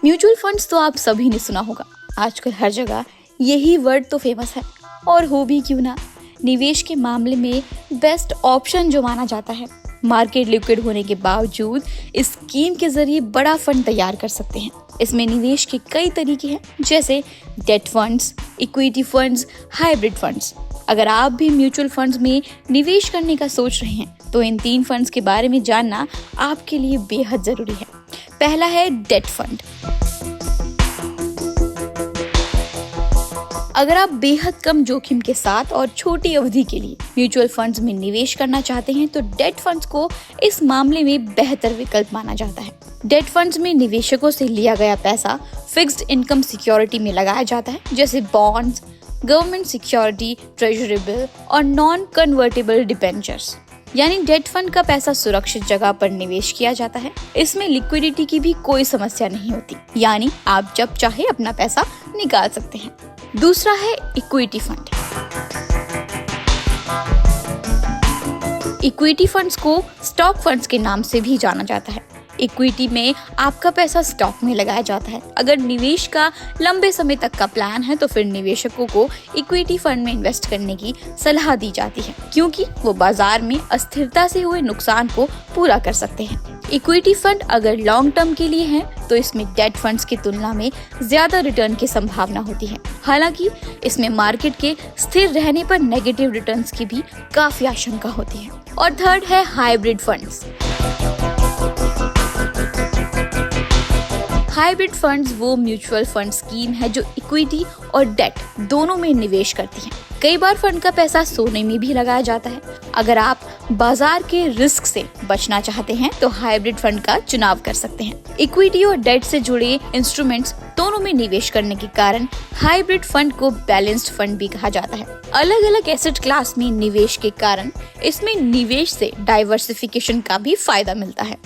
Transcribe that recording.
Mutual funds तो आप सभी ने सुना होगा। आजकल हर जगह यही वर्ड तो फेमस है, और हो भी क्यों ना। निवेश के मामले में बेस्ट ऑप्शन जो माना जाता है। मार्केट लिक्विड होने के बावजूद इस स्कीम के जरिए बड़ा फंड तैयार कर सकते हैं। इसमें निवेश के कई तरीके हैं, जैसे date funds, equity funds, hybrid funds. अगर आप भी म्यूचुअल फंड्स में निवेश करने का सोच रहे हैं तो इन 3 फंड्स के बारे में जानना आपके लिए बेहद जरूरी है। पहला है डेट फंड। अगर आप बेहद कम जोखिम के साथ और छोटी अवधि के लिए म्यूचुअल फंड्स में निवेश करना चाहते हैं तो डेट फंड्स को इस मामले में बेहतर विकल्प माना जाता है। डेट फंड्स में निवेशकों से लिया गया पैसा फिक्स्ड इनकम सिक्योरिटी में लगाया जाता है, जैसे bonds, government security, treasury bill और नॉन कन्वर्टेबल डिबेंचर्स। यानी डेट फंड का पैसा सुरक्षित जगह पर निवेश किया जाता है। इसमें लिक्विडिटी की भी कोई समस्या नहीं होती, यानी आप जब चाहे अपना पैसा निकाल सकते हैं। दूसरा है इक्विटी फंड। इक्विटी फंड्स को स्टॉक फंड्स के नाम से भी जाना जाता है। इक्विटी में आपका पैसा स्टॉक में लगाया जाता है। अगर निवेश का लंबे समय तक का प्लान है तो फिर निवेशकों को इक्विटी फंड में इन्वेस्ट करने की सलाह दी जाती है, क्योंकि वो बाजार में अस्थिरता से हुए नुकसान को पूरा कर सकते हैं। इक्विटी फंड अगर लॉन्ग टर्म के लिए है तो इसमें डेट फंड्स की तुलना में ज्यादा रिटर्न की संभावना होती है। हालांकि इसमें मार्केट के स्थिर रहने पर नेगेटिव रिटर्न्स की भी काफी आशंका होती है। और थर्ड है हाइब्रिड फंड्स। हाइब्रिड फंड्स वो म्यूचुअल फंड स्कीम है जो इक्विटी और डेट दोनों में निवेश करती है। कई बार फंड का पैसा सोने में भी लगाया जाता है। अगर आप बाजार के रिस्क से बचना चाहते हैं तो हाइब्रिड फंड का चुनाव कर सकते हैं। इक्विटी और डेट से जुड़े इंस्ट्रूमेंट्स दोनों में निवेश करने के कारण हाइब्रिड फंड को बैलेंस्ड फंड भी कहा जाता है। अलग अलग एसेट क्लास में निवेश के कारण इसमें निवेश से डाइवर्सिफिकेशन का भी फायदा मिलता है।